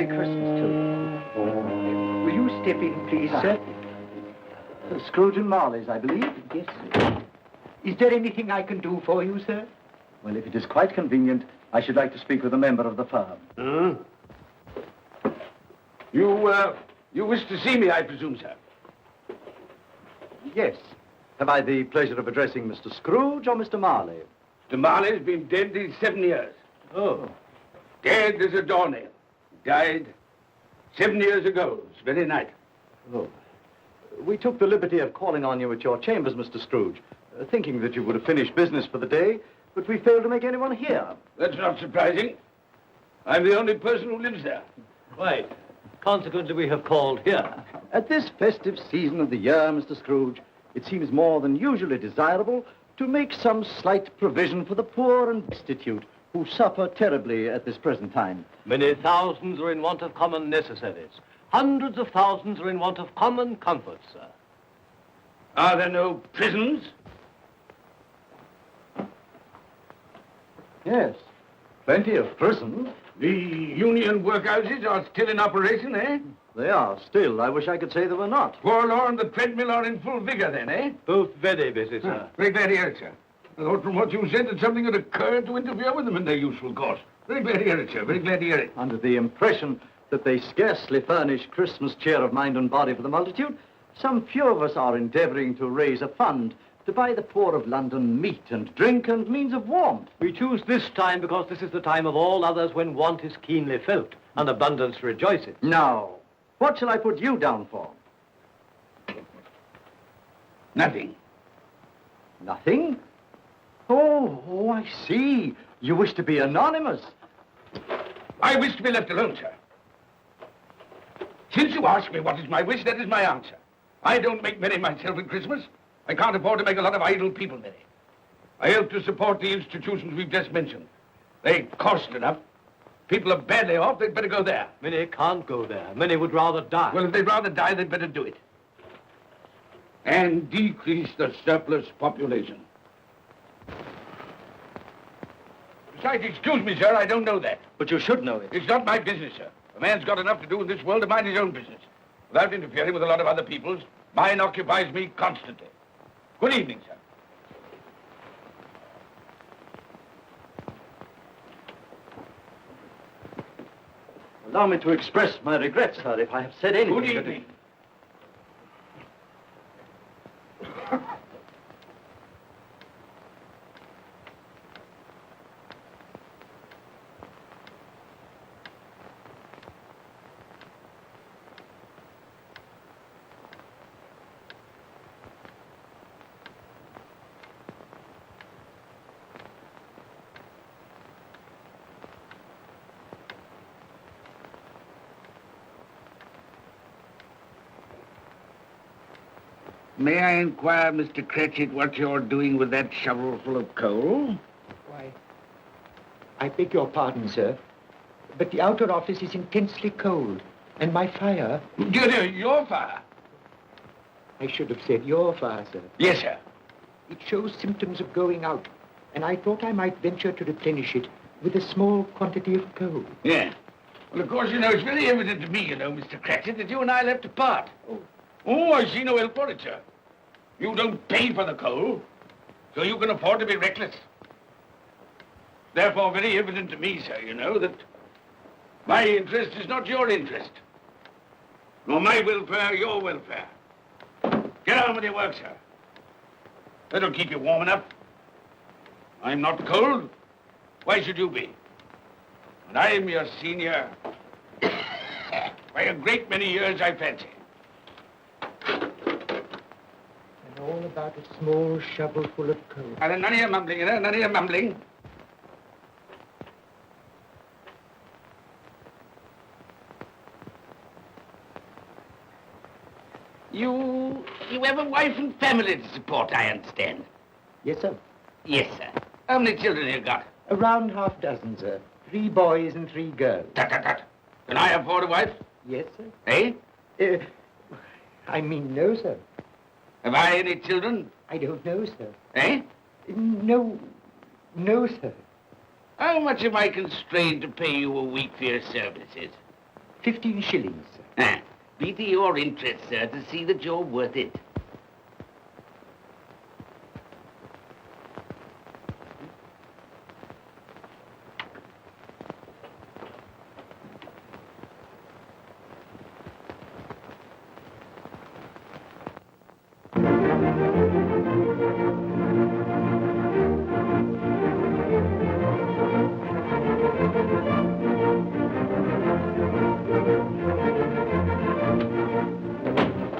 Merry Christmas to you. Will you step in, please, sir? Scrooge and Marley's, I believe. Yes, sir. Is there anything I can do for you, sir? Well, if it is quite convenient, I should like to speak with a member of the firm. You wish to see me, I presume, sir? Yes. Have I the pleasure of addressing Mr. Scrooge or Mr. Marley? Mr. Marley's been dead these 7 years. Oh. Dead as a doornail. Died 7 years ago, this very night. Oh. We took the liberty of calling on you at your chambers, Mr. Scrooge, thinking that you would have finished business for the day, but we failed to make anyone here. That's not surprising. I'm the only person who lives there. Right. Consequently, we have called here. At this festive season of the year, Mr. Scrooge, it seems more than usually desirable to make some slight provision for the poor and destitute who suffer terribly at this present time. Many thousands are in want of common necessaries. Hundreds of thousands are in want of common comforts, sir. Are there no prisons? Yes, plenty of prisons. The union workhouses are still in operation, eh? They are still. I wish I could say they were not. Forlorn and the treadmill are in full vigor then, eh? Both very busy, sir. Very glad to hear it, sir. I thought from what you said that something had occurred to interfere with them in their useful course. Very glad to hear it, sir. Very glad to hear it. Under the impression that they scarcely furnish Christmas cheer of mind and body for the multitude, some few of us are endeavoring to raise a fund to buy the poor of London meat and drink and means of warmth. We choose this time because this is the time of all others when want is keenly felt and abundance rejoices. Now, what shall I put you down for? Nothing. Nothing? Oh, I see. You wish to be anonymous. I wish to be left alone, sir. Since you ask me what is my wish, that is my answer. I don't make merry myself at Christmas. I can't afford to make a lot of idle people merry. I help to support the institutions we've just mentioned. They cost enough. People are badly off, they'd better go there. Many can't go there. Many would rather die. Well, if they'd rather die, they'd better do it. And decrease the surplus population. Besides, excuse me, sir, I don't know that. But you should know it. It's not my business, sir. A man's got enough to do in this world to mind his own business. Without interfering with a lot of other people's, mine occupies me constantly. Good evening, sir. Allow me to express my regrets, sir, if I have said anything. Good evening. May I inquire, Mr. Cratchit, what you're doing with that shovel full of coal? Why, I beg your pardon, sir, but the outer office is intensely cold, and my fire... Your fire? I should have said your fire, sir. Yes, sir. It shows symptoms of going out, and I thought I might venture to replenish it with a small quantity of coal. Yeah. Well, of course, it's very evident to me, Mr. Cratchit, that you and I left apart. Oh, I see no help for it, sir. You don't pay for the coal, so you can afford to be reckless. Therefore, very evident to me, sir, that my interest is not your interest. Nor my welfare, your welfare. Get on with your work, sir. That'll keep you warm enough. I'm not cold. Why should you be? And I'm your senior by a great many years, I fancy. All about a small shovel full of coal. None of your mumbling, none of your mumbling. You have a wife and family to support, I understand. Yes, sir. Yes, sir. How many children you got? Around half dozen, sir. 3 boys and 3 girls. Tut, tut, tut. Can I afford a wife? Yes, sir. Eh? I mean, no, sir. Have I any children? I don't know, sir. Eh? No, sir. How much am I constrained to pay you a week for your services? 15 shillings, sir. Be to your interest, sir, to see that you're worth it.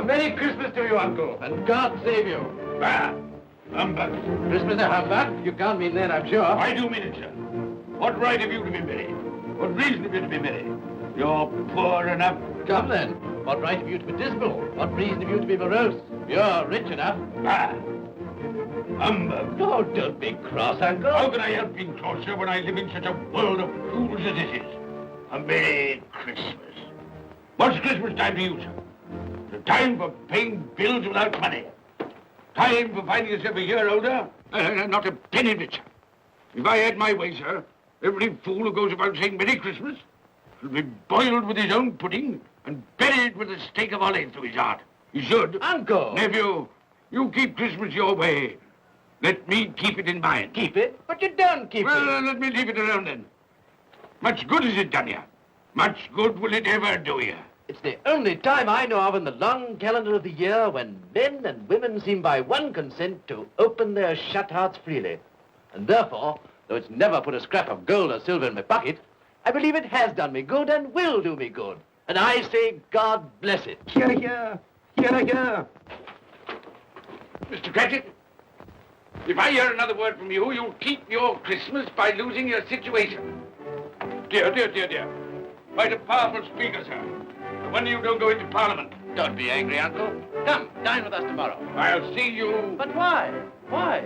Merry Christmas to you, Uncle, and God save you. Ah, humbug. Christmas a humbug? You can't mean that, I'm sure. I do mean it, sir. What right have you to be merry? What reason have you to be merry? You're poor enough. Come then. What right have you to be dismal? What reason have you to be morose? You're rich enough. Ah, humbug. Oh, don't be cross, Uncle. How can I help being cross, sir, when I live in such a world of fools as this is? A Merry Christmas. What's Christmas time to you, sir? The time for paying bills without money. Time for finding yourself a year older? Not a penny of it, sir. If I had my way, sir, every fool who goes about saying Merry Christmas should be boiled with his own pudding and buried with a stake of olive through his heart. He should. Uncle! Nephew, you keep Christmas your way. Let me keep it in mine. Keep it? But you don't keep Well, it. let me leave it alone then. Much good has it done you? Much good will it ever do you? It's the only time I know of in the long calendar of the year when men and women seem by one consent to open their shut hearts freely. And therefore, though it's never put a scrap of gold or silver in my pocket, I believe it has done me good and will do me good. And I say, God bless it. Hear, hear. Hear, hear. Mr. Cratchit, if I hear another word from you, you'll keep your Christmas by losing your situation. Dear, dear, dear, dear. Quite a powerful speaker, sir. I wonder you don't go into Parliament. Don't be angry, Uncle. Come, dine with us tomorrow. I'll see you... But why? Why?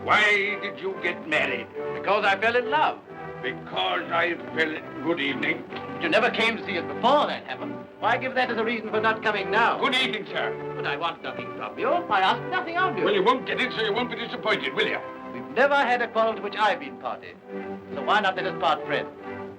Why did you get married? Because I fell in love. Because I fell... Good evening. You never came to see us before that happened. Why give that as a reason for not coming now? Good evening, sir. But I want nothing from you. I ask nothing of you. Well, you won't get it, so you won't be disappointed, will you? We've never had a quarrel to which I've been party. So why not let us part friends?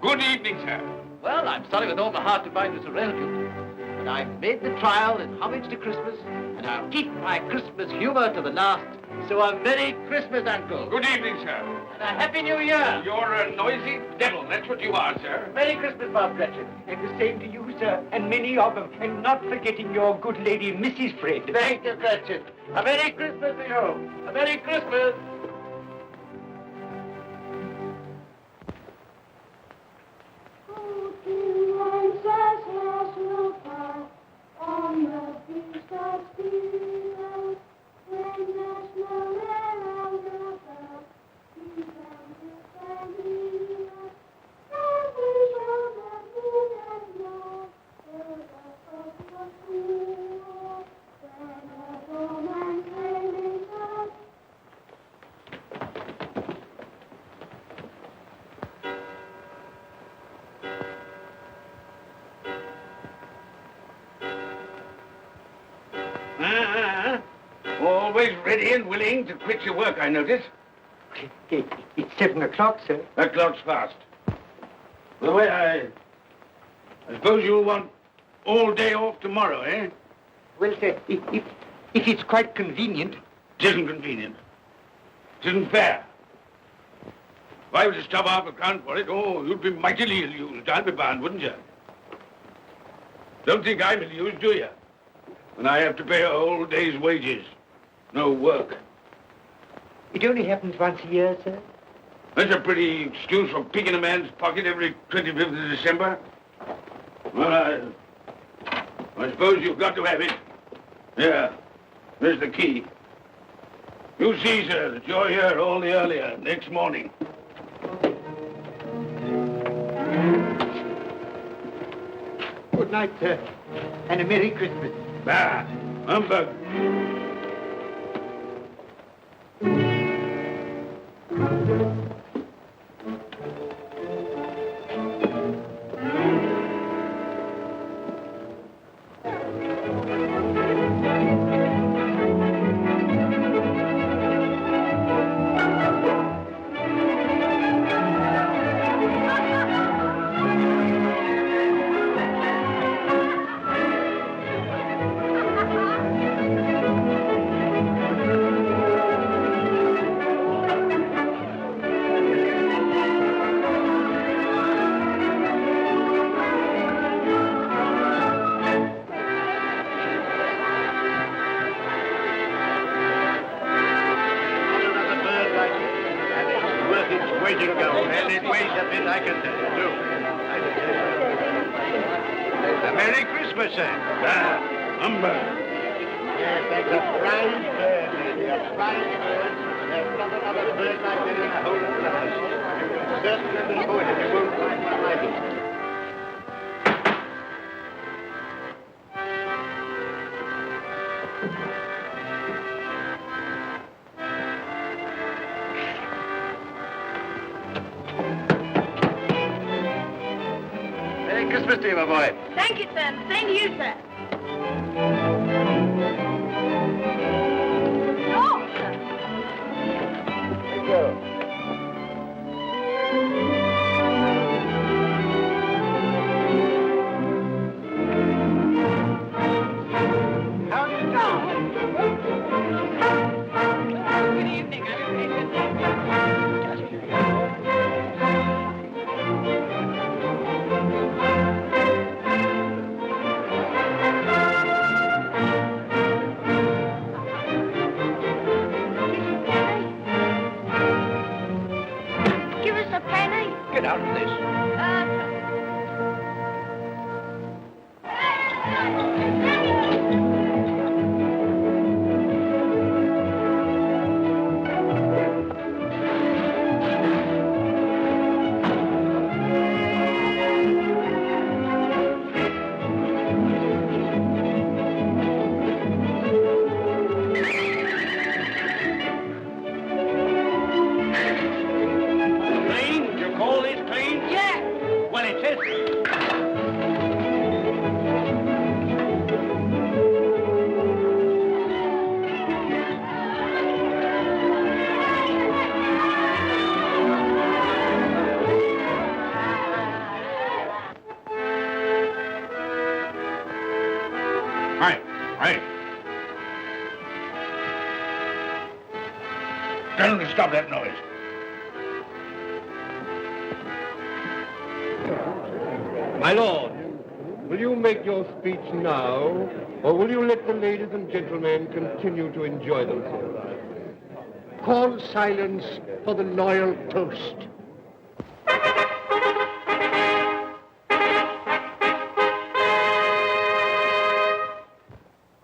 Good evening, sir. Well, I'm sorry with all my heart to find you so relative. But I've made the trial in homage to Christmas, and I'll keep my Christmas humor to the last. So a Merry Christmas, Uncle. Good evening, sir. And a Happy New Year. You're a noisy devil, that's what you are, sir. Merry Christmas, Bob Cratchit. And the same to you, sir, and many of them. And not forgetting your good lady, Mrs. Fred. Thank you, Cratchit. A Merry Christmas to you. A Merry Christmas. Always ready and willing to quit your work, I notice. It's 7 o'clock, sir. That clock's fast. By the way, I suppose you'll want all day off tomorrow, eh? Well, sir, if it's quite convenient. It isn't convenient. It isn't fair. If I was to stop half a crown for it, oh, you'd be mightily ill-used, I'll be bound, wouldn't you? Don't think I'm ill-used, do you? When I have to pay a whole day's wages. No work. It only happens once a year, sir. That's a pretty excuse for picking a man's pocket every 25th of December. Well, I suppose you've got to have it. Yeah, there's the key. You see, sir, that you're here all the earlier next morning. Good night, sir. And a Merry Christmas. Bah, humbug. you go. And it weighs a bit, I can tell you, too. A Merry Christmas, sir. Humbug. Yes, that's a fine bird, Andy, a fine bird. There's not another bird like that in the whole of the house. You certainly have been pointed. You won't find one like it. Merry Christmas to you, my boy. Thank you, sir. Same to you, sir. Oh, sir. There you go. How do you do? Good evening. Give us a penny. Get out of this. Clean? You call this clean? Yeah. Well, it is. Right. Tell them to stop that noise. My lord, will you make your speech now, or will you let the ladies and gentlemen continue to enjoy themselves? Call silence for the loyal toast.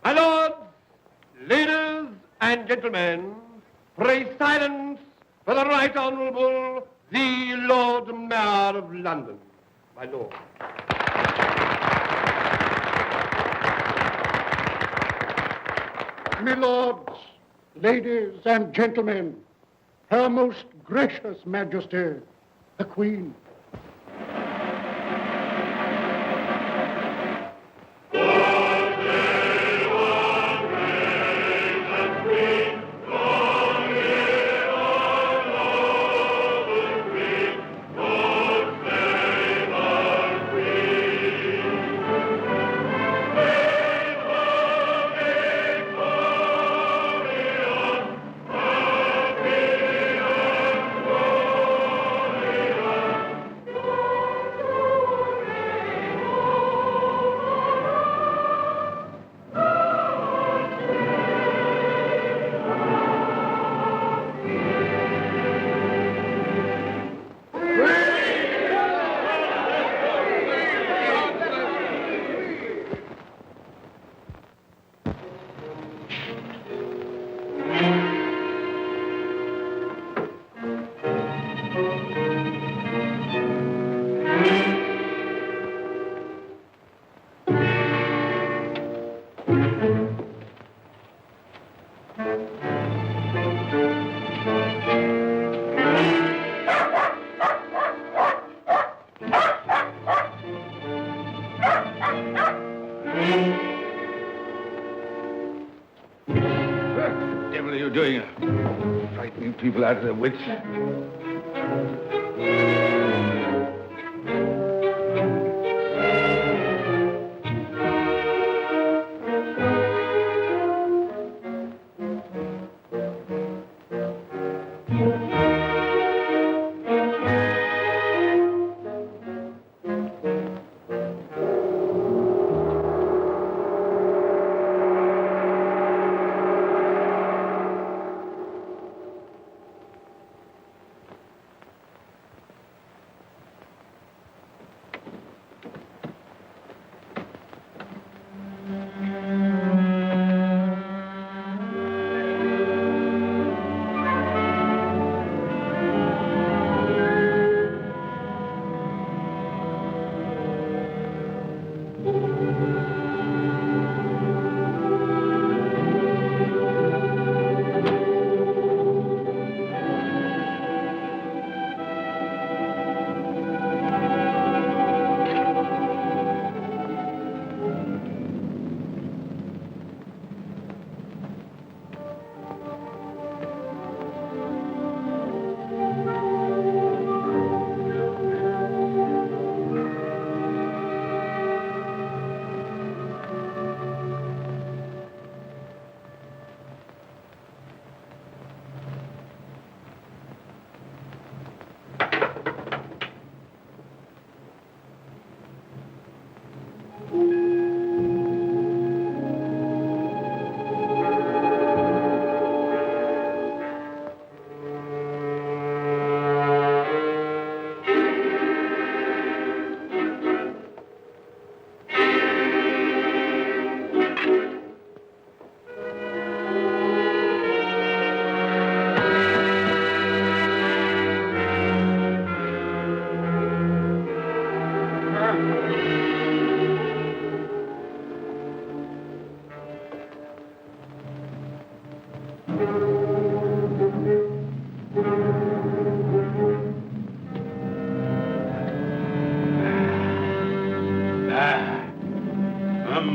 My lords, ladies and gentlemen, pray silence for the Right Honourable the Lord Mayor of London. My lord. My lords, ladies and gentlemen, Her Most Gracious Majesty, the Queen. What the devil are you doing? Frightening people out of their wits.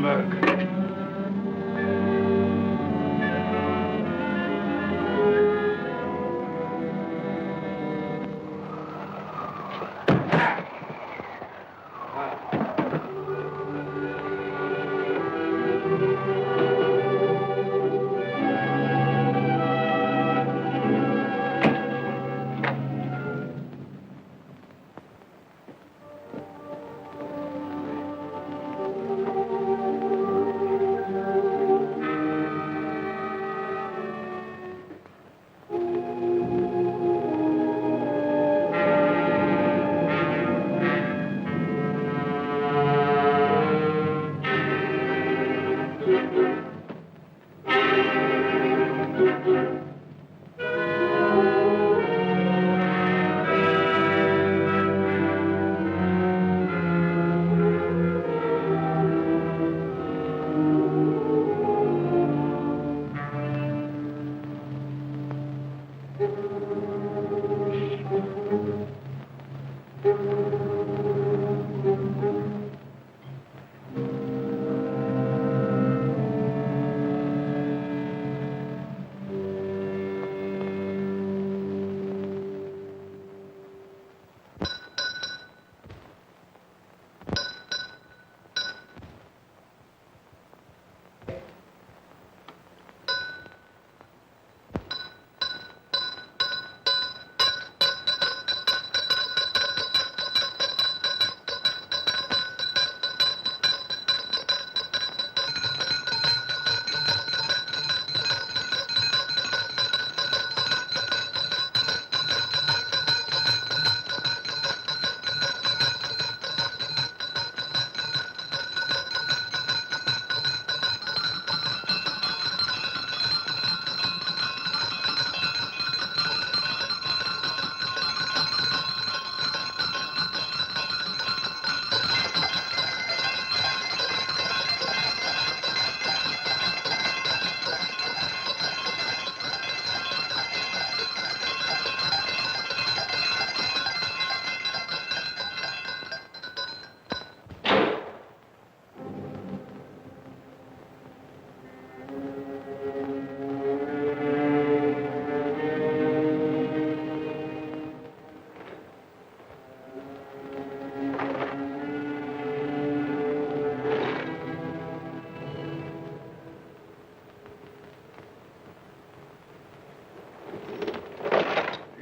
Luxembourg.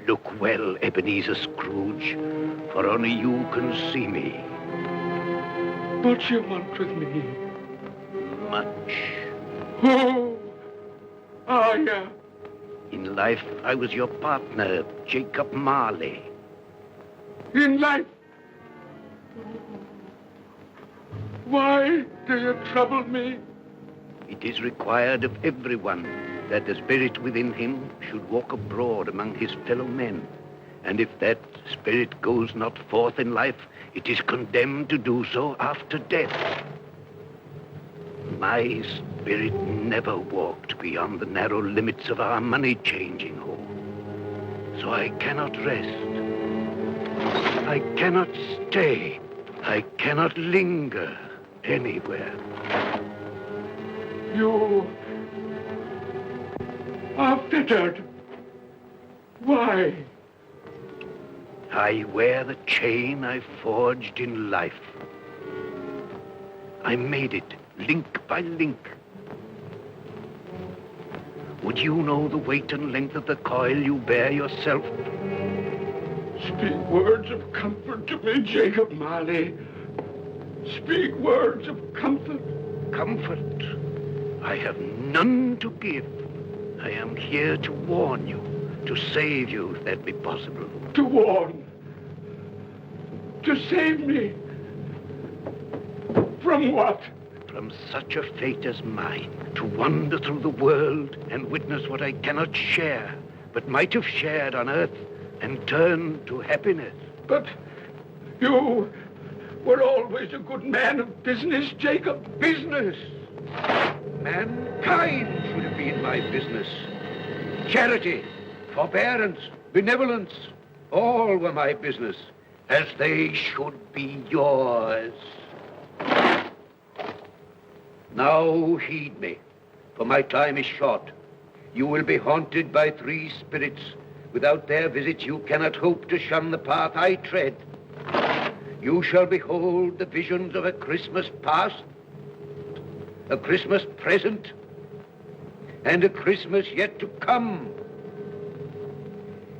Look well, Ebenezer Scrooge, for only you can see me. What you want with me? Much. Oh, yeah. In life, I was your partner, Jacob Marley. In life. Why do you trouble me? It is required of everyone that the spirit within him should walk abroad among his fellow men. And if that spirit goes not forth in life, it is condemned to do so after death. My spirit never walked beyond the narrow limits of our money-changing hall. So I cannot rest. I cannot stay. I cannot linger anywhere. You are fettered. Why? I wear the chain I forged in life. I made it link by link. Would you know the weight and length of the coil you bear yourself? Speak words of comfort to me, Jacob Marley. Speak words of comfort. Comfort? I have none to give. I am here to warn you, to save you, if that be possible. To warn. To save me. From what? From such a fate as mine, to wander through the world and witness what I cannot share, but might have shared on earth and turn to happiness. But you were always a good man of business, Jacob. Business? Mankind should have been my business. Charity, forbearance, benevolence, all were my business, as they should be yours. Now heed me, for my time is short. You will be haunted by 3 spirits. Without their visits, you cannot hope to shun the path I tread. You shall behold the visions of a Christmas past, a Christmas present, and a Christmas yet to come.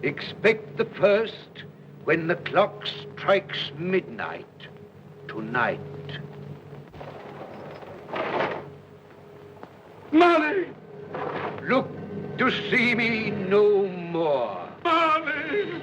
Expect the first when the clock strikes midnight tonight. Marley! Look to see me no more. Marley!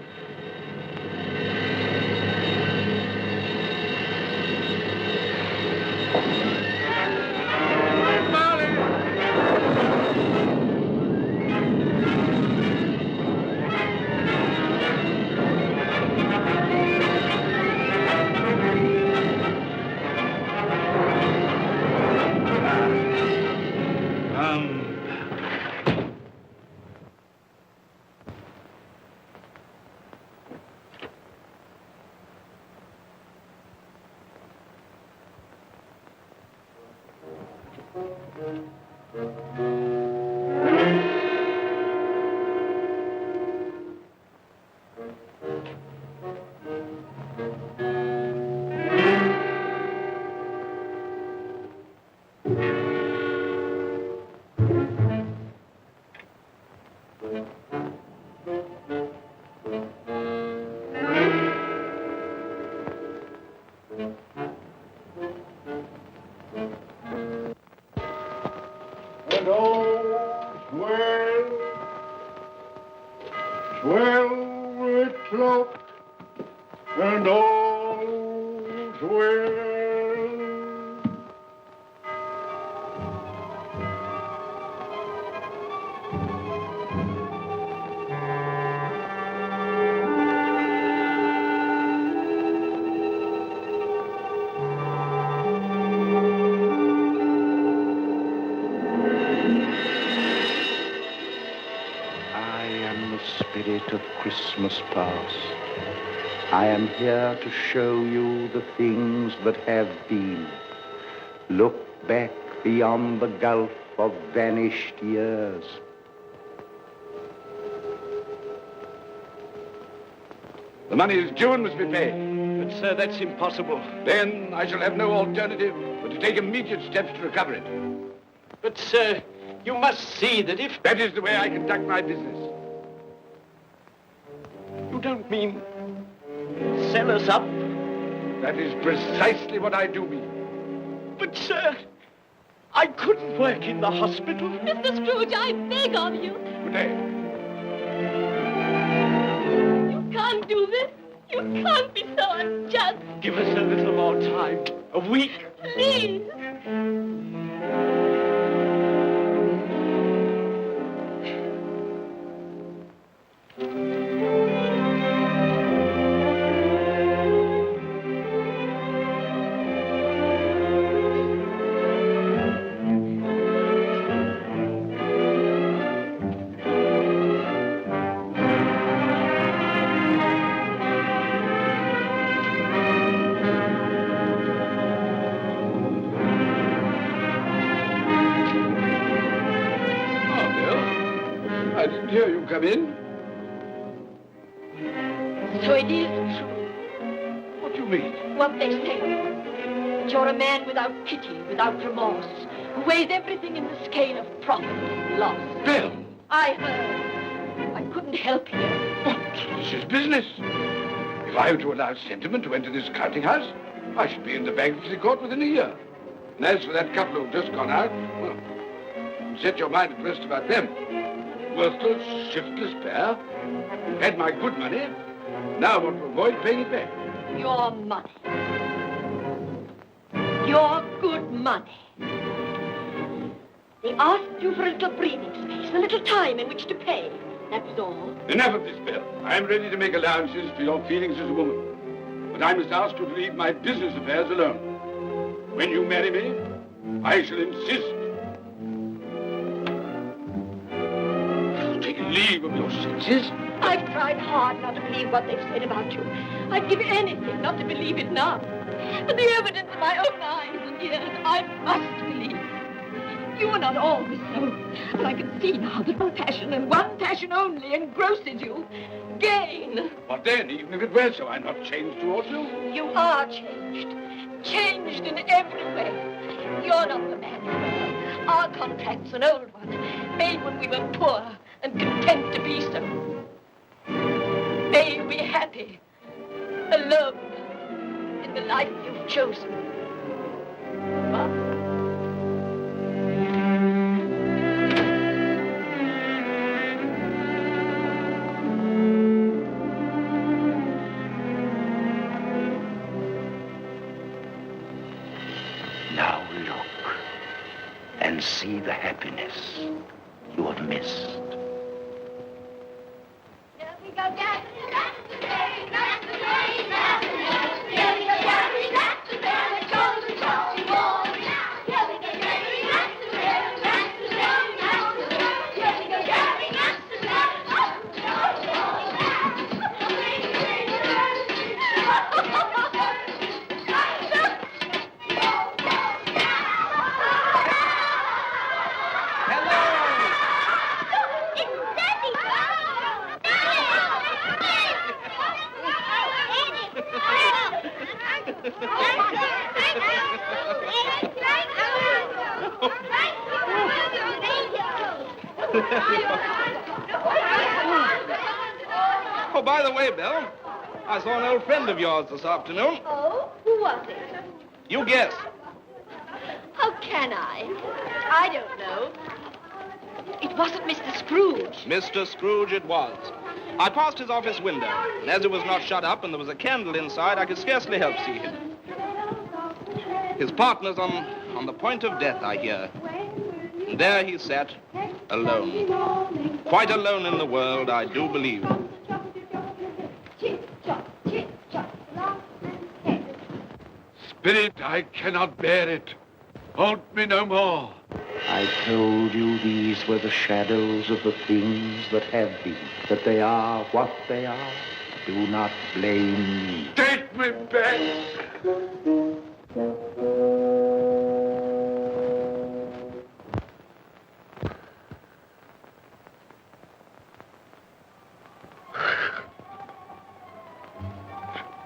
Christmas past. I am here to show you the things that have been. Look back beyond the gulf of vanished years. The money is due and must be paid. But, sir, that's impossible. Then I shall have no alternative but to take immediate steps to recover it. But, sir, you must see that if... That is the way I conduct my business. You don't mean sell us up? That is precisely what I do mean. But, sir, I couldn't work in the hospital. Mr. Scrooge, I beg of you. Good day. You can't do this. You can't be so unjust. Give us a little more time. A week. Please. Come in. So it is true. What do you mean? What they say. That you're a man without pity, without remorse, who weighs everything in the scale of profit and loss. Bill! I heard. I couldn't help here. But this is business. If I were to allow sentiment to enter this counting house, I should be in the bankruptcy court within a year. And as for that couple who've just gone out, well, set your mind at rest about them. Worthless, shiftless pair. Had my good money. Now I want to avoid paying it back. Your money. Your good money. They asked you for a little breathing space, a little time in which to pay. That was all. Enough of this, Bill. I am ready to make allowances for your feelings as a woman. But I must ask you to leave my business affairs alone. When you marry me, I shall insist. Take leave of your senses. I've tried hard not to believe what they've said about you. I'd give anything not to believe it now. But the evidence of my own eyes and ears, I must believe. You were not always so. But I can see now that one passion and one passion only engrosses you. Gain. What then? Even if it were so, I'm not changed towards you. You are changed. Changed in every way. You're not the man you were. Our contract's an old one, made when we were poor and content to be so. May you be happy, alone, in the life you've chosen. Goodbye. Now look and see the happiness you have missed. Here we go, Daddy, that's the day, that's the day, that's the day. Here we go, Daddy, that's the day, the golden shall be born. Here we go, Daddy, that's the day, that's the day, that's the day. Here we go, Daddy, that's the day, Oh, by the way, Bill, I saw an old friend of yours this afternoon. Oh, who was it? You guess. How can I? I don't know. It wasn't Mr. Scrooge. Mr. Scrooge it was. I passed his office window, and as it was not shut up and there was a candle inside, I could scarcely help see him. His partner's on the point of death, I hear. And there he sat, alone. Quite alone in the world, I do believe. Spirit, I cannot bear it. Haunt me no more. I told you these were the shadows of the things that have been, that they are what they are. Do not blame me. Take me back.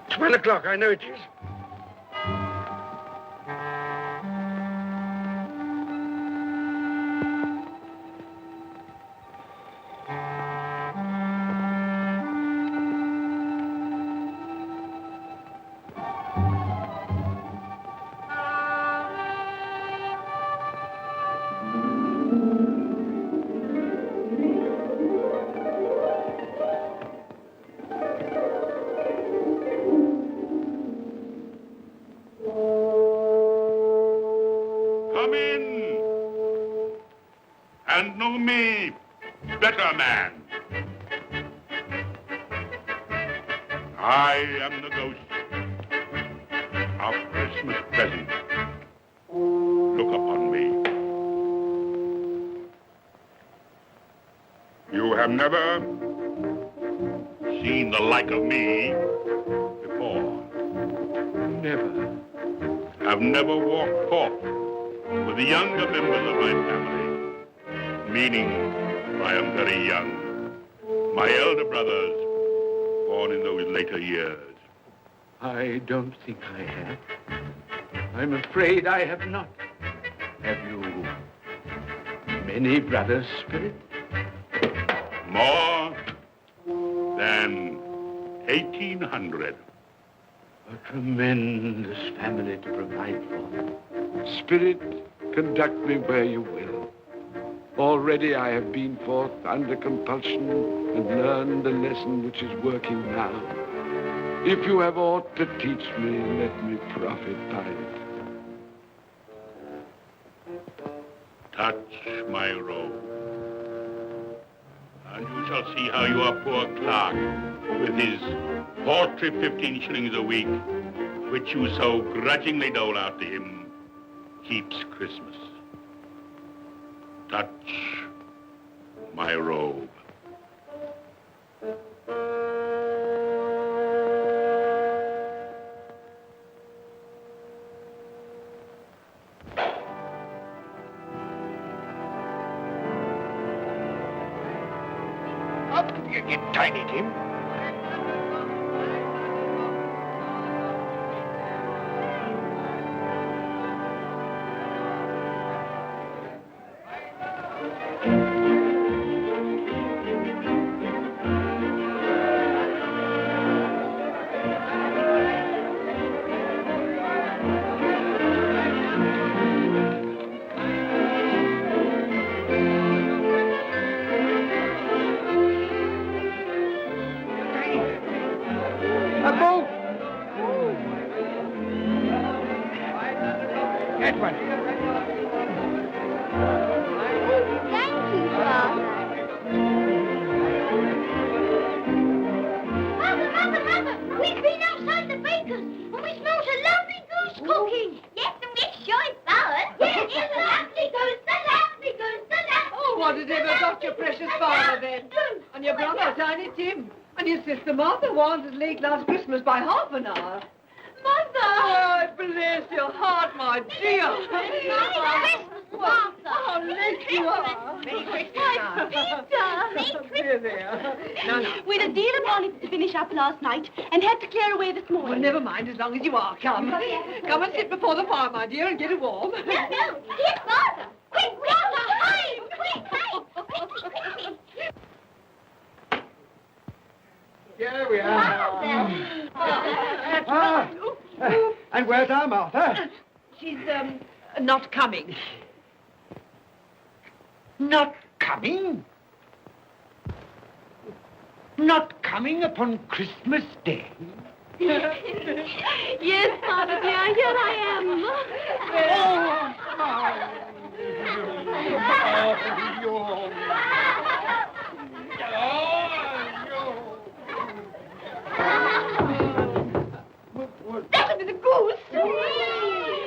It's 1 o'clock, I know it is. Come in and know me, better man. I am the ghost of Christmas present. Look upon me. You have never seen the like of me before. Never. Have never walked forth with the younger members of my family, meaning I am very young. My elder brothers, born in those later years. I don't think I have. I'm afraid I have not. Have you many brothers, Spirit? More than 1,800. A tremendous family to provide for. Spirit, conduct me where you will. Already I have been forth under compulsion and learned the lesson which is working now. If you have aught to teach me, let me profit by it. Touch my robe, and you shall see how your poor clerk, with his paltry 15 shillings a week, which you so grudgingly dole out to him, keeps Christmas. Touch my robe. Tiny Tim. That one. Thank you, Father. Mother, we've been outside the baker's and we smelt a lovely goose cooking. Yes, and we're sure it's ours. Yes, it's a lovely goose, the lovely goose, the lovely Oh, what has ever got your precious father then? And your brother, Tiny Tim. And your sister Martha was as late last Christmas by half an hour. Mother! Oh, bless your heart, my dear. Merry Christmas, Martha. Oh, late you are. Merry Christmas, My Peter. There, there. No, no. We'd a deal of wanting to finish up last night and had to clear away this Well, morning. never mind, as long as you are. Come. Come and sit before the fire, my dear, and get it warm. No, here's Father. Quick, Martha, hide. Quick, hide. Here we are. And where's our Martha? She's, not coming. Not coming? Not coming upon Christmas Day? Yes, Father dear, here I am. That would be the goose.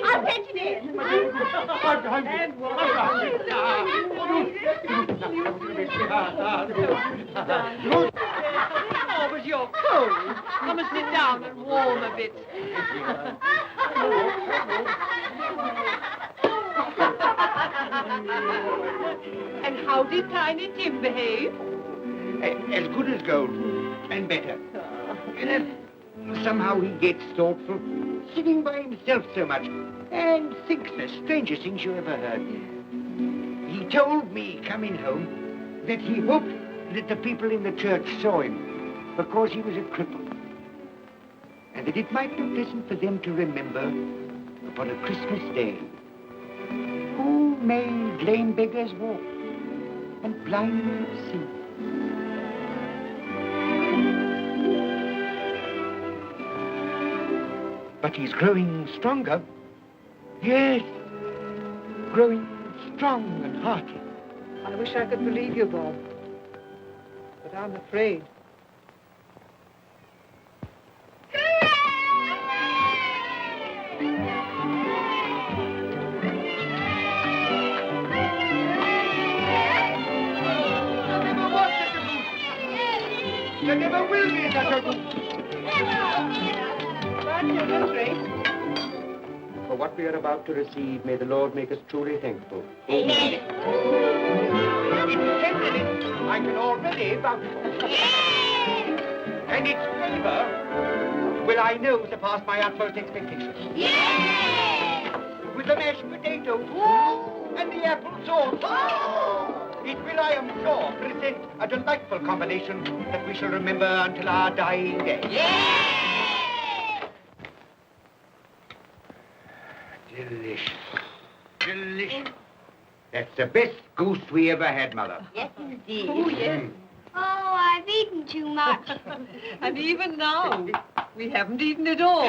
I'll fetch it in. Oh, but you're cold. Come and sit down and warm a bit. And how did Tiny Tim behave? As good as gold, and better. Somehow he gets thoughtful, sitting by himself so much, and thinks the strangest things you ever heard. He told me, coming home, that he hoped that the people in the church saw him, because he was a cripple. And that it might be pleasant for them to remember, upon a Christmas day, who made lame beggars walk, and blind men see. But he's growing stronger. Yes, growing strong and hearty. I wish I could believe you, Bob. But I'm afraid. There never will be such a goose. But you're afraid. For what we are about to receive, may the Lord make us truly thankful. Amen. Its tenderness I can already vouch for. And its flavor will I know surpass my utmost expectations. With the mashed potato and the apple sauce. It will, I am sure, present a delightful combination that we shall remember until our dying day. Delicious. Delicious. That's the best goose we ever had, Mother. Yes, indeed. Oh, yes. Oh, I've eaten too much. And even now, we haven't eaten it all.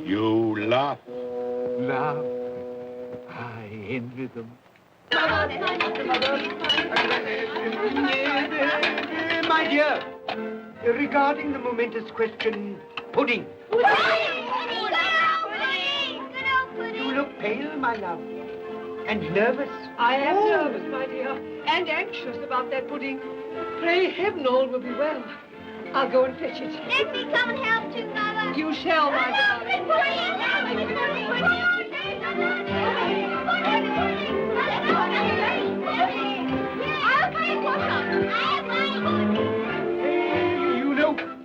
You laugh. Love. I envy them. My dear, regarding the momentous question, pudding. You look pale, my love, and nervous. I am nervous, my dear, and anxious about that pudding. Pray heaven all will be well. I'll go and fetch it. Let me come and help too, Mother. You shall, my darling.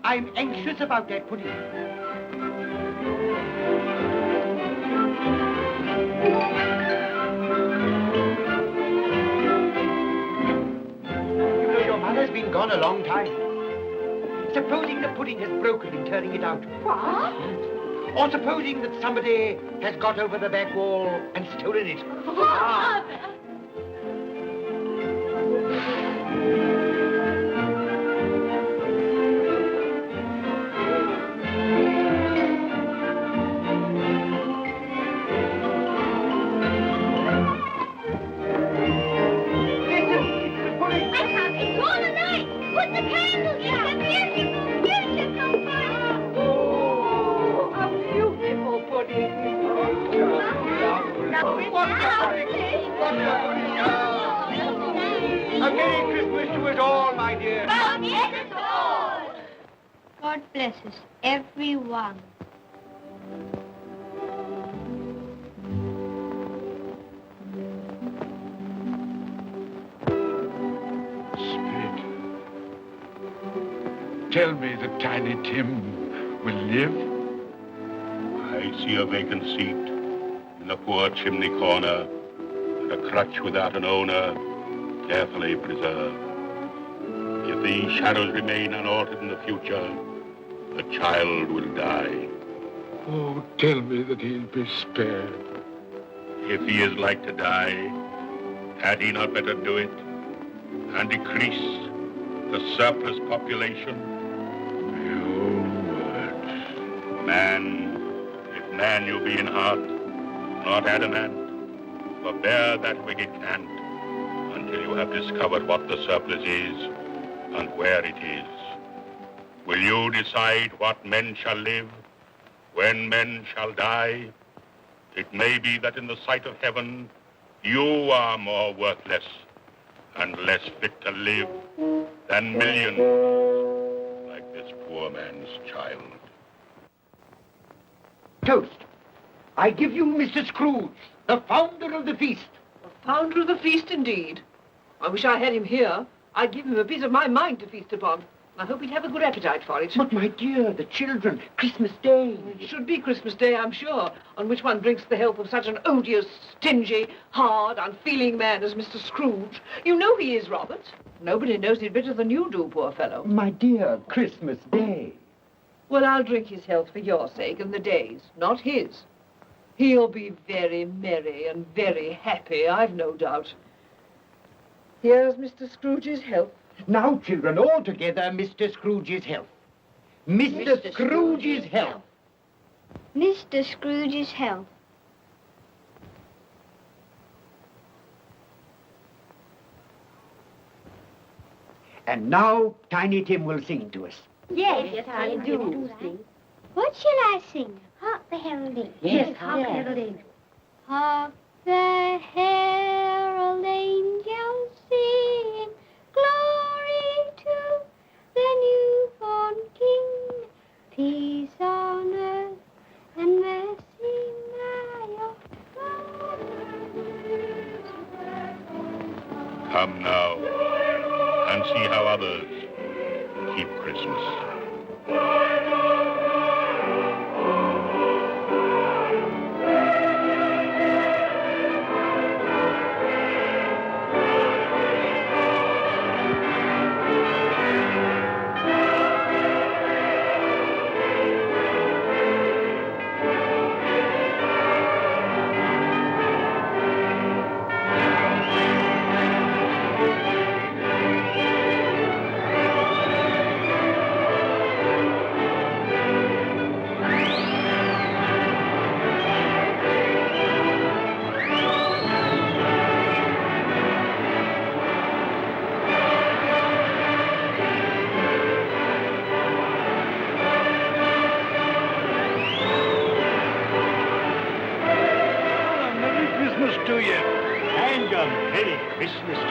I'm anxious about that pudding. You know, your mother's been gone a long time. Supposing the pudding has broken in turning it out. What? Or supposing that somebody has got over the back wall and stolen it. Father! It's all alight! Put the candles down! Beautiful! Beautiful! Oh, a beautiful pudding. A Merry Christmas to us all, my dear. God bless us, everyone. Spirit, tell me that Tiny Tim will live. I see a vacant seat in a poor chimney corner, and a crutch without an owner, carefully preserved. If these shadows remain unaltered in the future, the child will die. Oh, tell me that he'll be spared. If he is like to die, had he not better do it and decrease the surplus population? Your words. Man, if man you be in heart, not adamant, forbear that wicked cant until you have discovered what the surplus is and where it is. Will you decide what men shall live, when men shall die? It may be that in the sight of heaven, you are more worthless and less fit to live than millions like this poor man's child. Toast. I give you Mr. Scrooge, the founder of the feast. The founder of the feast, indeed. I wish I had him here. I'd give him a piece of my mind to feast upon. I hope he'd have a good appetite for it. But, my dear, the children, Christmas Day. It should be Christmas Day, I'm sure, on which one drinks the health of such an odious, stingy, hard, unfeeling man as Mr. Scrooge. You know he is, Robert. Nobody knows it better than you do, poor fellow. My dear, Christmas Day. Well, I'll drink his health for your sake and the day's, not his. He'll be very merry and very happy, I've no doubt. Here's Mr. Scrooge's health. Now, children, all together, Mr. Scrooge's health. Mr. Scrooge's health. Mr. Scrooge's health. And now, Tiny Tim will sing to us. Yes, I do. What shall I sing? Hark the heralding. Yes, hark the heralding. Hark the herald angels sing, glory to the newborn King, peace on earth and mercy nigh of God. Come now and see how others keep Christmas. To you. And a Merry Christmas to you.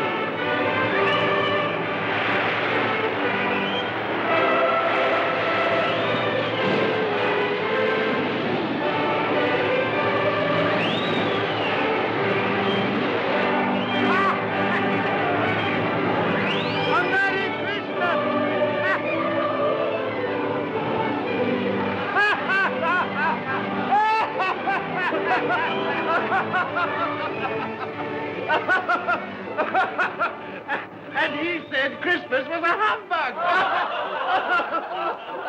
And he said Christmas was a humbug.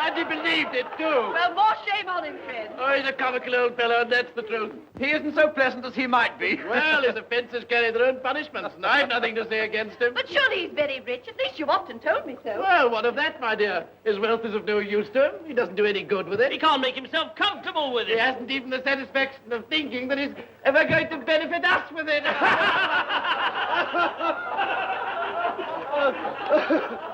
And he believed it, too. Well, more shame on him, friend. Oh, he's a comical old fellow, and that's the truth. He isn't so pleasant as he might be. Well, his offences carry their own punishments, and I've nothing to say against him. But surely he's very rich. At least you've often told me so. Well, what of that, my dear? His wealth is of no use to him. He doesn't do any good with it. He can't make himself comfortable with He it. hasn't even the satisfaction of thinking that he's ever going to benefit us with it.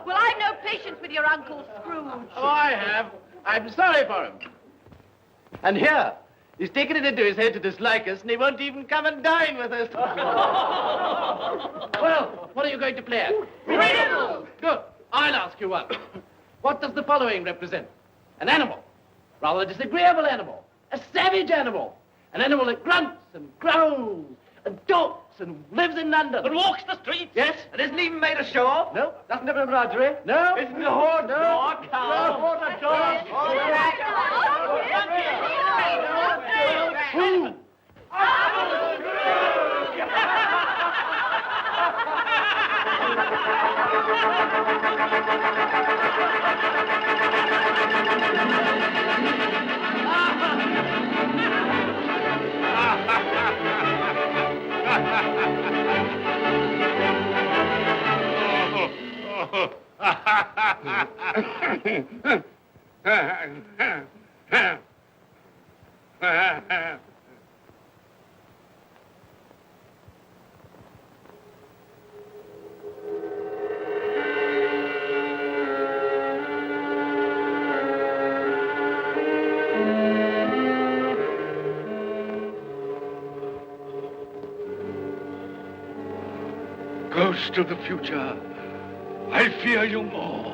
Well, I've no patience with your Uncle Scrooge. Oh, I have. I'm sorry for him. And here, he's taken it into his head to dislike us, and he won't even come and dine with us. Well, what are you going to play at? Riddles! Good. I'll ask you one. What does the following represent? An animal. Rather a disagreeable animal. A savage animal. An animal that grunts and growls and talks and lives in London. And walks the streets. Yes. And isn't even made a show of. No. Doesn't have a menagerie. No. Isn't a horse. No. No, cow. No, not a dog. Who? Ghost of the future, I fear you more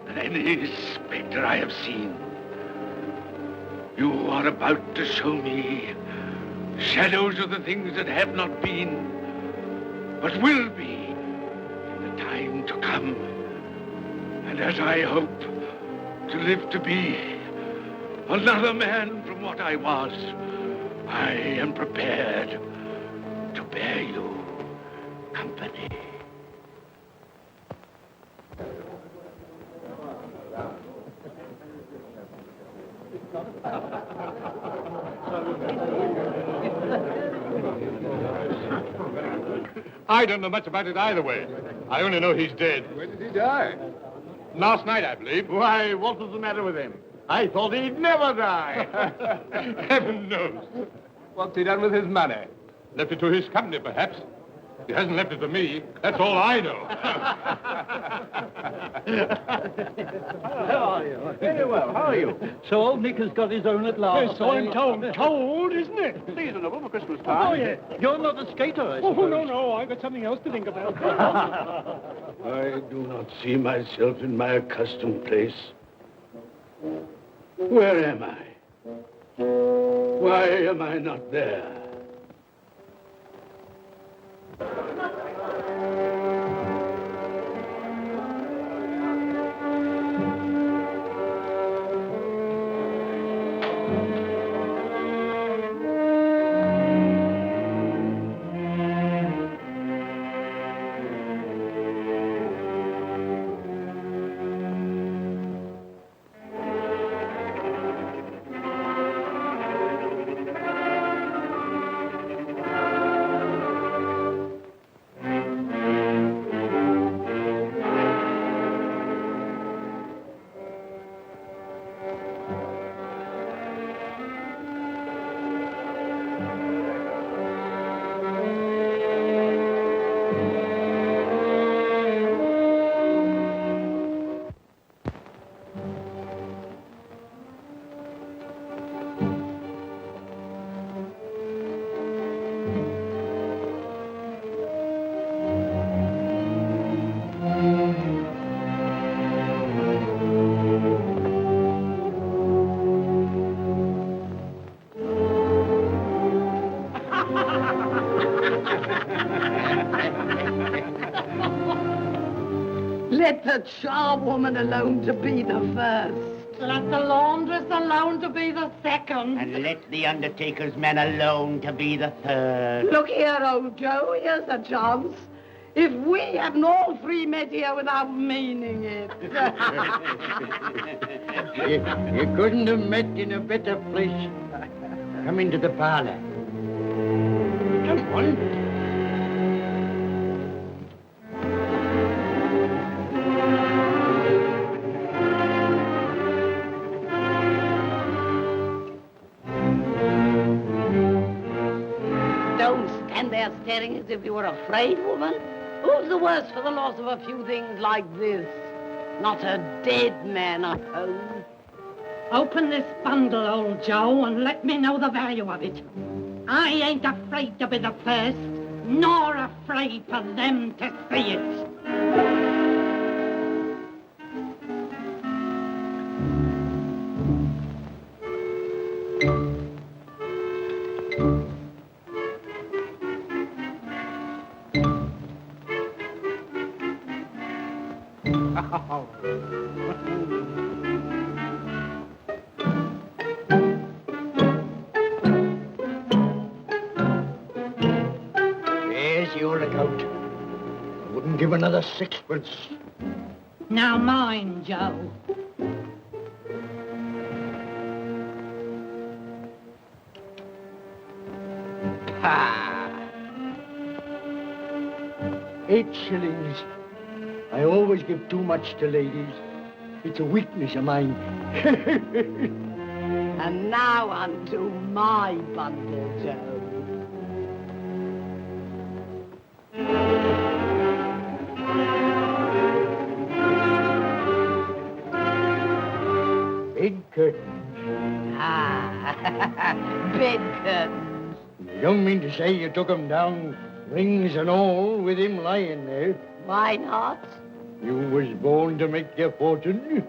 than any spectre I have seen. You are about to show me shadows of the things that have not been, but will be in the time to come. And as I hope to live to be another man from what I was, I am prepared to bear you company. I don't know much about it either way. I only know he's dead. When did he die? Last night, I believe. Why, what was the matter with him? I thought he'd never die. Heaven knows. What's he done with his money? Left it to his company, perhaps. He hasn't left it to me. That's all I know. How are you? Very well. How are you? So old Nick has got his own at last. Yes, so I'm told. Told, isn't it? Seasonable for Christmas time. Oh, yeah. You're not a skater, I suppose. Oh, no, I've got something else to think about. I do not see myself in my accustomed place. Where am I? Why am I not there? Let the charwoman alone to be the first. Let the laundress alone to be the second. And let the undertaker's man alone to be the third. Look here, old Joe, here's a chance. If we hadn't all three met here without meaning it. You couldn't have met in a better place. Come into the parlor. Come on. Don't stand there staring as if you were afraid, woman. Who's the worse for the loss of a few things like this? Not a dead man, I suppose. Open this bundle, old Joe, and let me know the value of it. I ain't afraid to be the first, nor afraid for them to see it. There's your lookout. I wouldn't give another sixpence. Now mind, Joe. Ha! 8 shillings. I always give too much to ladies. It's a weakness of mine. And now unto my bundle, Joe. Big curtains. Ah, bed curtains. You don't mean to say you took 'em down, rings and all, with him lying there? Why not? You was born to make your fortune,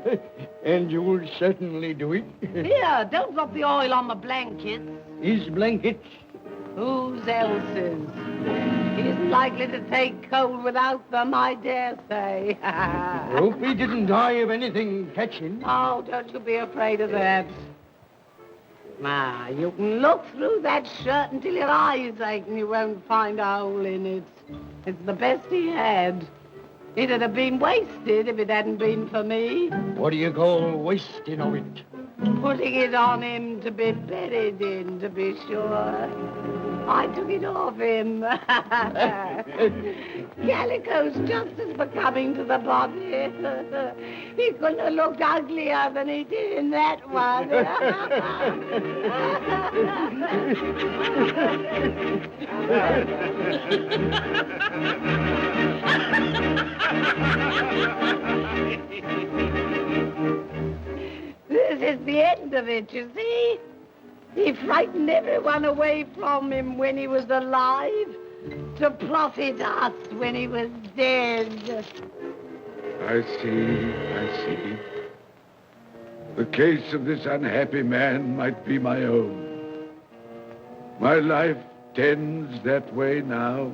and you'll certainly do it. Here, don't drop the oil on the blankets. His blankets? Whose else's? He isn't likely to take cold without them, I dare say. Hope he didn't die of anything catching. Oh, don't you be afraid of that. You can look through that shirt until your eyes ache and you won't find a hole in it. It's the best he had. It'd have been wasted if it hadn't been for me. What do you call wasting of it? Putting it on him to be buried in, to be sure. I took it off him. Calico's just as becoming to the body. He couldn't have looked uglier than he did in that one. This is the end of it, you see. He frightened everyone away from him when he was alive, to profit us when he was dead. I see. The case of this unhappy man might be my own. My life tends that way now.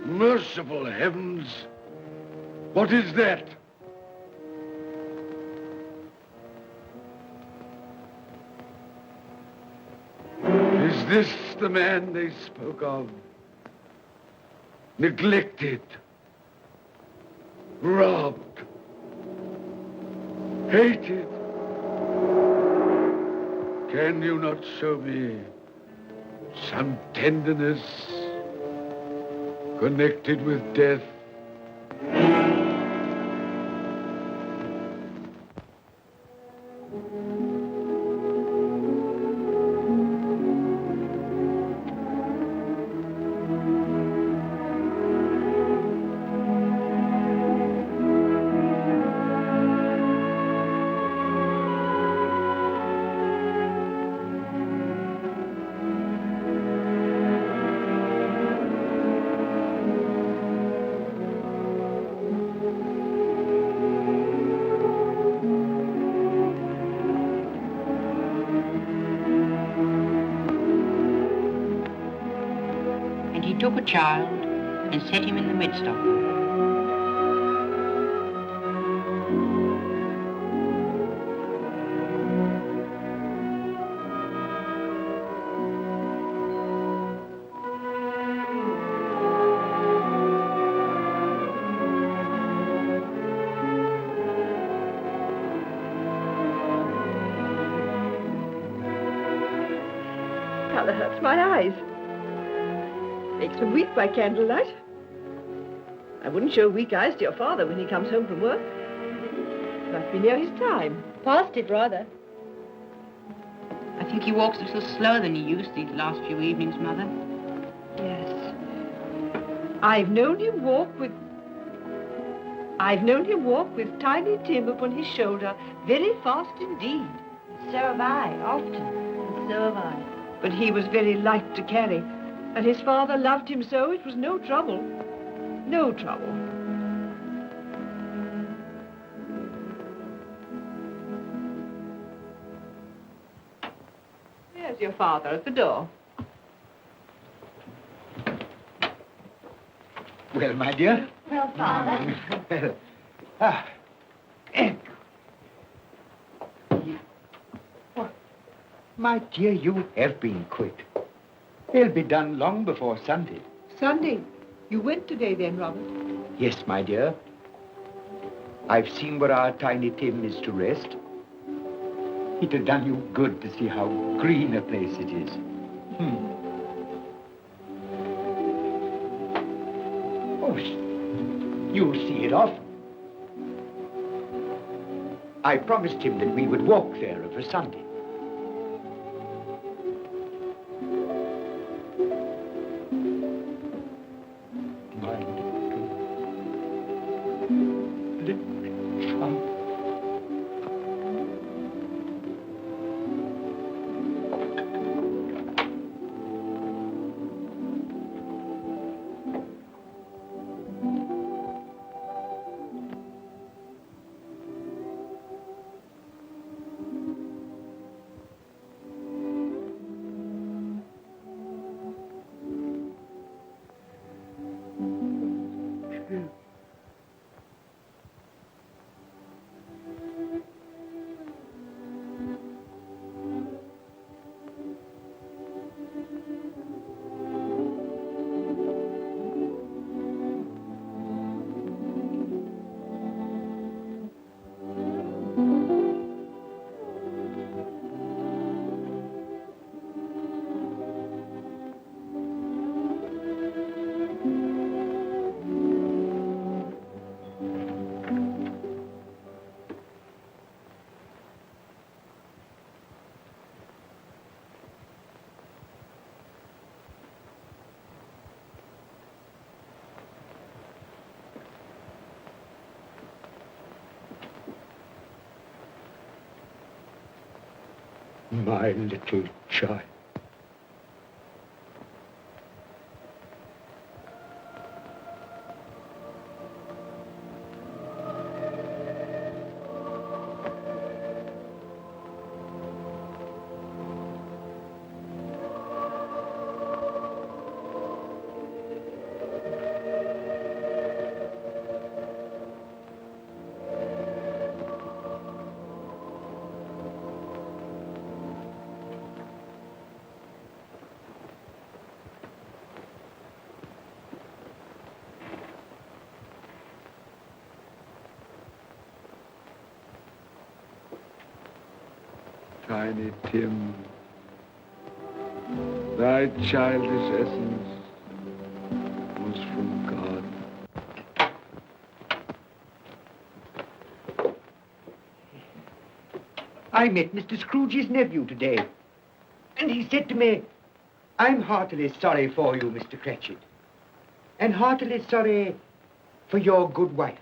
Merciful heavens! What is that? Is this the man they spoke of? Neglected, robbed, hated. Can you not show me some tenderness connected with death? Took a child and set him in the midst of them. rather hurts my eyes. Makes me weak by candlelight. I wouldn't show weak eyes to your father when he comes home from work. Must be near his time. Past it, rather. I think he walks a little slower than he used these last few evenings, Mother. Yes. I've known him walk with Tiny Tim upon his shoulder, very fast indeed. So have I, often. And so have I. But he was very light to carry, and his father loved him so it was no trouble. No trouble. There's your father at the door. Well, my dear. Well, Father. Well, ah. My dear, you have been quick. They'll be done long before Sunday. Sunday. You went today then, Robert? Yes, my dear. I've seen where our Tiny Tim is to rest. It'd have done you good to see how green a place it is. Oh, you'll see it often. I promised him that we would walk there of a Sunday. My little child. My little child. Tiny Tim, thy childish essence was from God. I met Mr. Scrooge's nephew today, and he said to me, I'm heartily sorry for you, Mr. Cratchit, and heartily sorry for your good wife.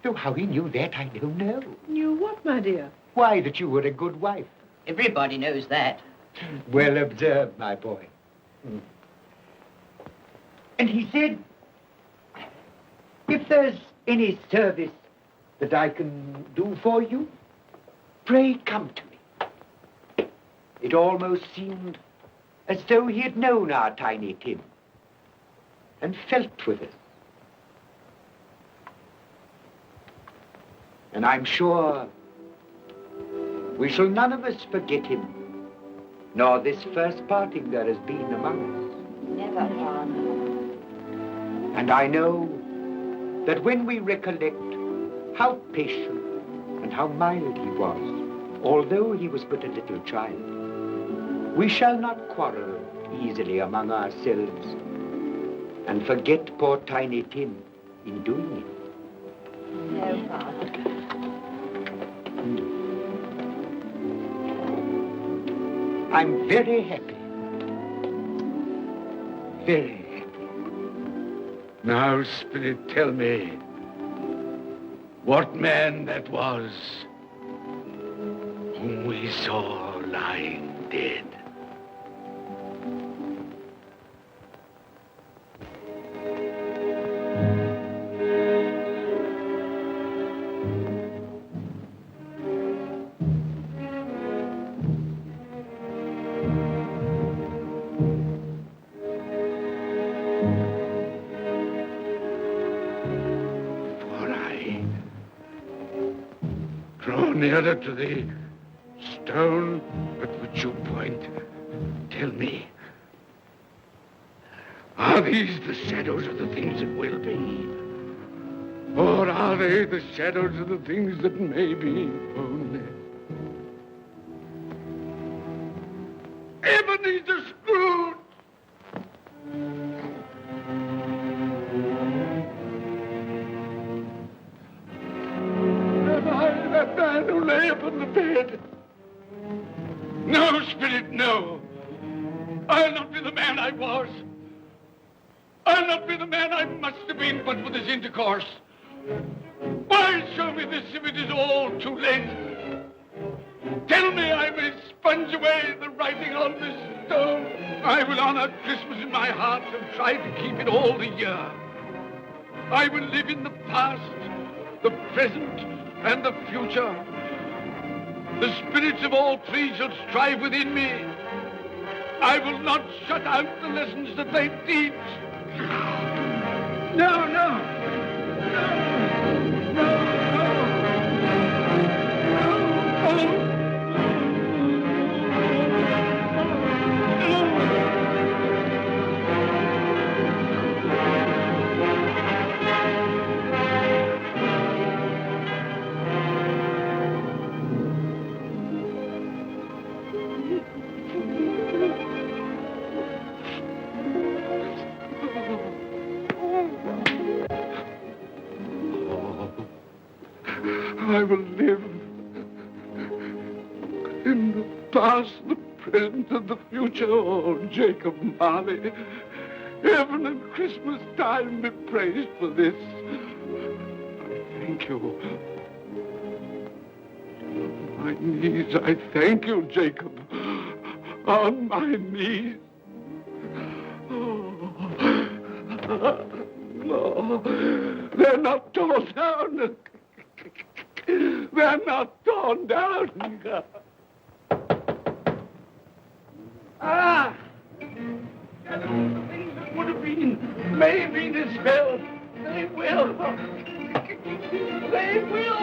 Though how he knew that, I don't know. Knew what, my dear? Why, that you were a good wife. Everybody knows that. Well observed, my boy. And he said, if there's any service that I can do for you, pray come to me. It almost seemed as though he had known our Tiny Tim and felt with us. And I'm sure we shall none of us forget him, nor this first parting there has been among us. Never, Father. And I know that when we recollect how patient and how mild he was, although he was but a little child, We shall not quarrel easily among ourselves and forget poor Tiny Tim in doing it. No, Father. I'm very happy. Very happy. Now, Spirit, tell me what man that was whom we saw lying dead. Nearer to the stone at which you point, tell me, are these the shadows of the things that will be? Or are they the shadows of the things that may be only? Ebenezer Scrooge! That man who lay upon the bed. No, Spirit, no. I'll not be the man I was. I'll not be the man I must have been but for this intercourse. Why show me this if it is all too late? Tell me I may sponge away the writing on this stone. I will honor Christmas in my heart and try to keep it all the year. I will live in the past, the present, and the future. The spirits of all three shall strive within me. I will not shut out the lessons that they teach. No, no. No, no, no. No, no. I will live in the past, the present, and the future. Oh, Jacob Marley, heaven and Christmas time be praised for this. I thank you. On my knees, I thank you, Jacob. On my knees. Oh, no, they're not torn down. They're not torn down. Ah! Things that would have been may be dispelled. They will. They will.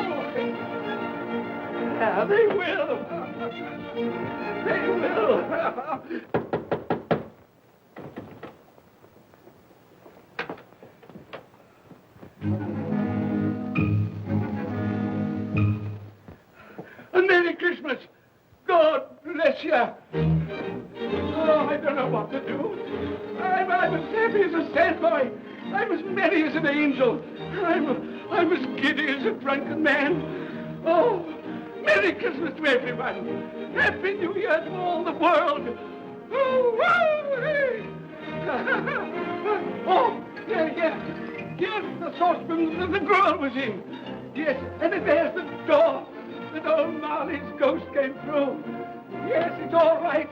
Yeah, they will. They will. Merry Christmas! God bless you! Oh, I don't know what to do. I'm as happy as a sandboy. I'm as merry as an angel. I'm as giddy as a drunken man. Oh, Merry Christmas to everyone. Happy New Year to all the world. Oh, whoa, hey. Oh, yeah. Yes, the saucepan that the girl was in. Yes, and there's the door. That old Marley's ghost came through. Yes, it's all right.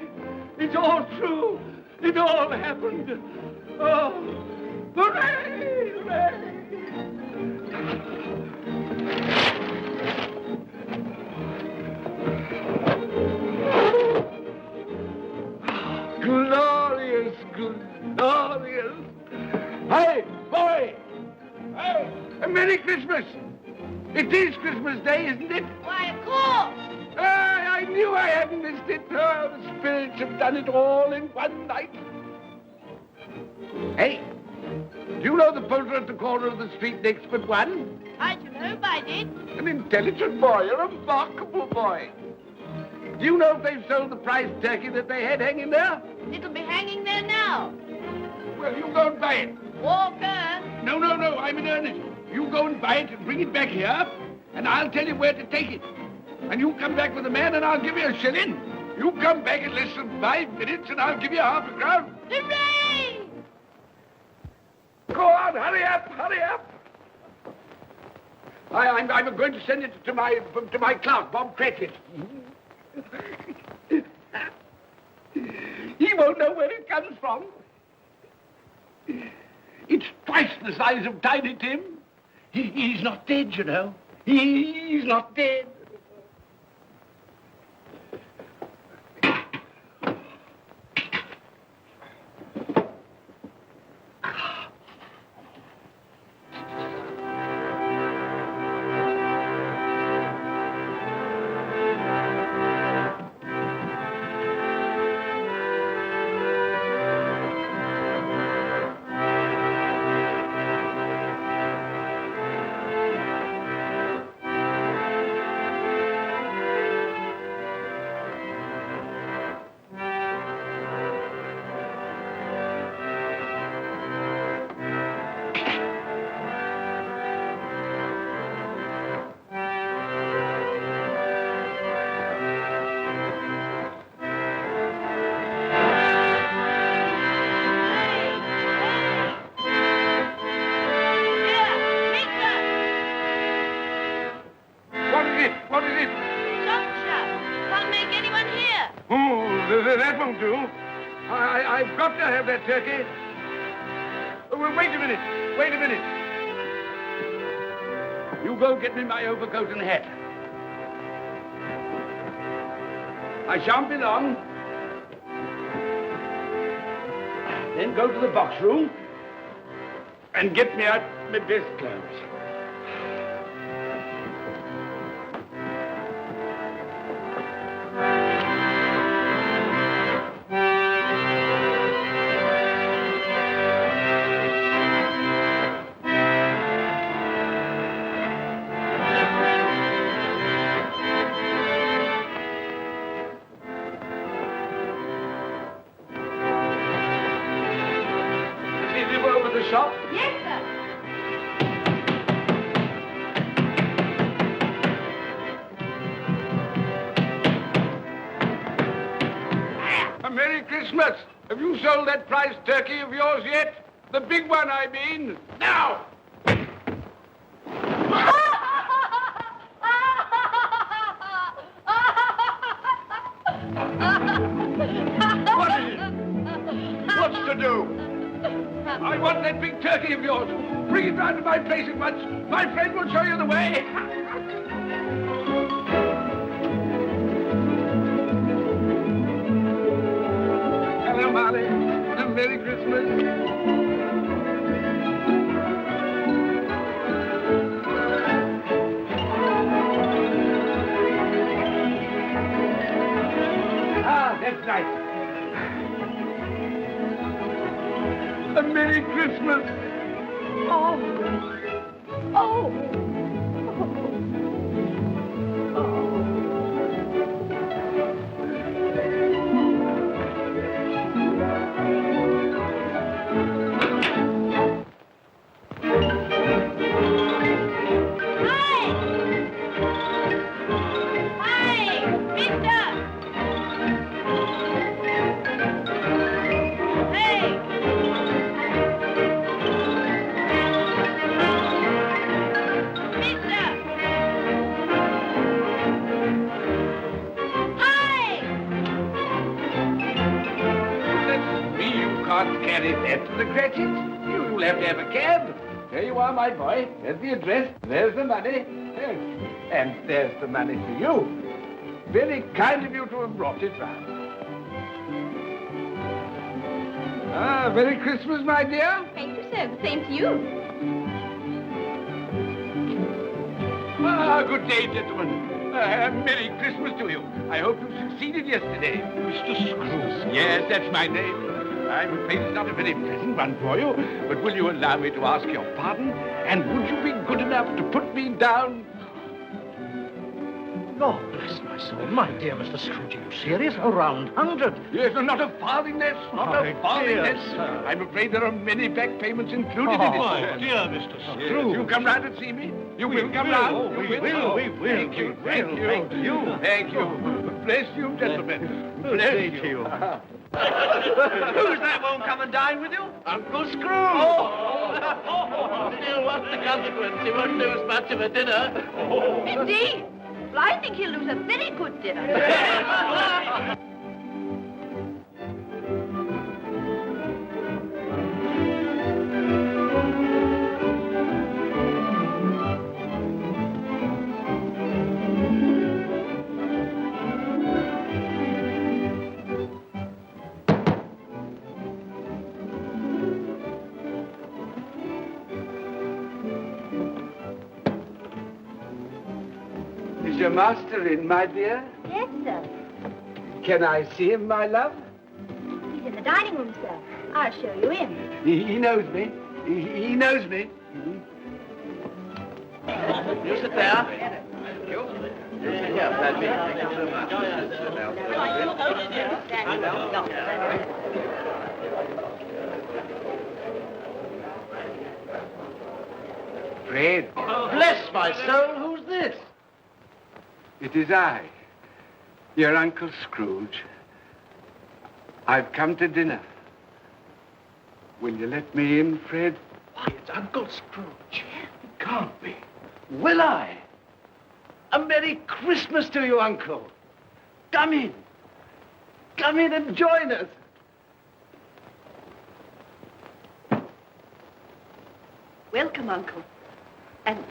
It's all true. It all happened. Oh, hooray, hooray. Glorious, glorious. Hey, boy. Hey, a Merry Christmas. It is Christmas Day, isn't it? Why, of course. I knew I hadn't missed it. Oh, the spirits have done it all in one night. Hey, do you know the poultry at the corner of the street next but one? How'd you know, I did? An intelligent boy, a remarkable boy. Do you know if they've sold the prize turkey that they had hanging there? It'll be hanging there now. Well, you go and buy it. Walker! No, I'm in earnest. You go and buy it and bring it back here, and I'll tell you where to take it. And you come back with the man, and I'll give you a shilling. You come back in less than 5 minutes, and I'll give you half a crown. Hooray! Go on, hurry up. I'm going to send it to my clerk, Bob Cratchit. He won't know where it comes from. It's twice the size of Tiny Tim. He's not dead, you know. He's not dead. That won't do. I've got to have that turkey. Well, wait a minute. You go get me my overcoat and hat. I shan't be long. Then go to the box room and get me out my best clothes. Shop? Yes, sir. A Merry Christmas. Have you sold that prize turkey of yours yet? The big one, I mean. Now! What is it? What's to do? I want that big turkey of yours. Bring it round to my place at once. My friend will show you the way. Hello, Marley. And Merry Christmas. Ah, that's nice. A Merry Christmas. Oh. Carry that to the Cratchit. You'll have to have a cab. There you are, my boy. There's the address. There's the money. Yes. And there's the money for you. Very kind of you to have brought it round. Ah, Merry Christmas, my dear. Thank you, sir. The same to you. Ah, good day, gentlemen. Merry Christmas to you. I hope you succeeded yesterday. Mr. Scrooge. Yes, that's my name. I'm afraid it's not a very pleasant one for you, but will you allow me to ask your pardon? And would you be good enough to put me down? Lord bless my soul. My dear Mr. Scrooge, are you serious? A round 100. Yes, not a farthing less, not My a farthing dear less. sir. I'm afraid there are many back payments included in it. My sir. dear Mr. Yes, Scrooge. you come round and see me. You will come will. round. Oh, we will. We will. Thank you. We Thank will. you. Thank you. Thank you. Bless you, gentlemen. Good Bless day you. to you. Who's that won't come and dine with you? Uncle Scrooge. Still, what's the consequence? He won't lose much of a dinner. Indeed. Well, I think he'll lose a very good dinner. Is your master in, my dear? Yes, sir. Can I see him, my love? He's in the dining room, sir. I'll show you in. He knows me. He knows me. You sit there. Thank you. You sit here, Paddy. Thank you so much. Fred, Bless my soul, who's this? it is I, your Uncle Scrooge. I've come to dinner. Will you let me in, Fred? Why, it's Uncle Scrooge. It can't be. Will I? A Merry Christmas to you, Uncle. Come in. Come in and join us. Welcome, Uncle. And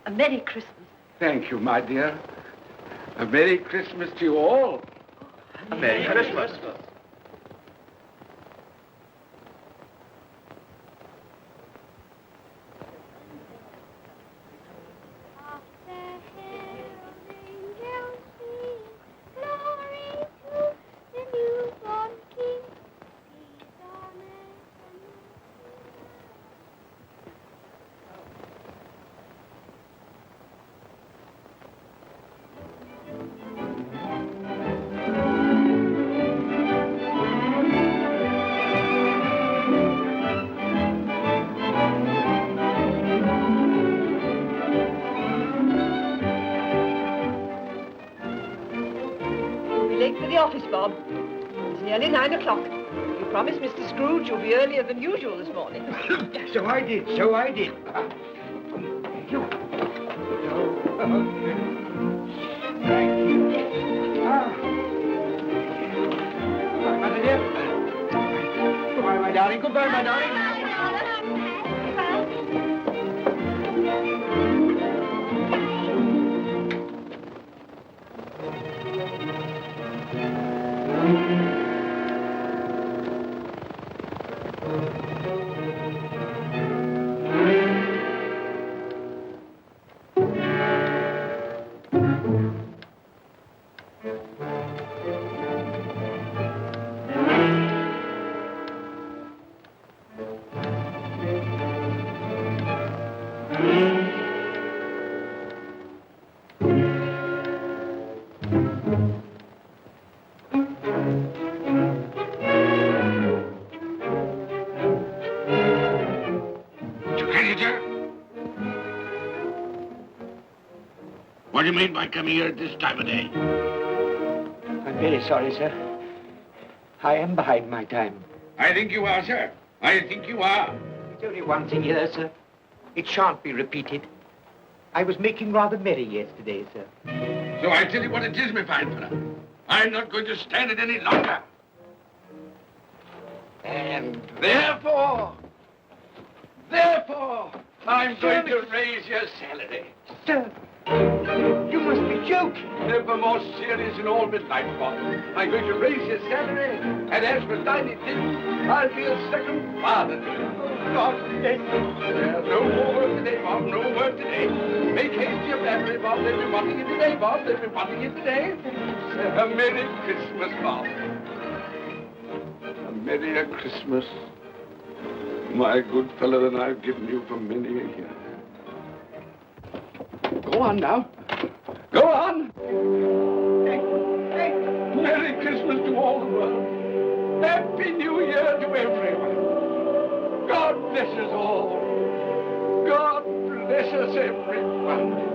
a Merry Christmas. Thank you, my dear. A Merry Christmas to you all. A Merry Christmas. Late for the office, Bob. It's nearly 9 o'clock. You promised Mr. Scrooge you'll be earlier than usual this morning. So I did. Thank you. Thank you. Mother dear. Goodbye, my darling. Goodbye, my darling. What do you mean by coming here at this time of day? I'm very sorry, sir. I am behind my time. I think you are, sir. I think you are. There's only one thing here, sir. It shan't be repeated. I was making rather merry yesterday, sir. So I tell you what it is, my fine fellow. I'm not going to stand it any longer. And therefore, I'm going to raise your salary. Sir, you must be joking. Never more serious in all my life, Bob. I'm going to raise your salary, and as for tiny things, I'll be a second father to you. God bless you. No more work today, Bob. No work today. Make haste to your family, Bob. They'll be wanting you today, Bob. They'll be wanting you today. A Merry Christmas, Bob. A merrier Christmas, my good fellow, than I've given you for many a year. Go on now. Go on. Merry Christmas to all the world. Happy New Year to everyone. God bless us all. God bless us everyone.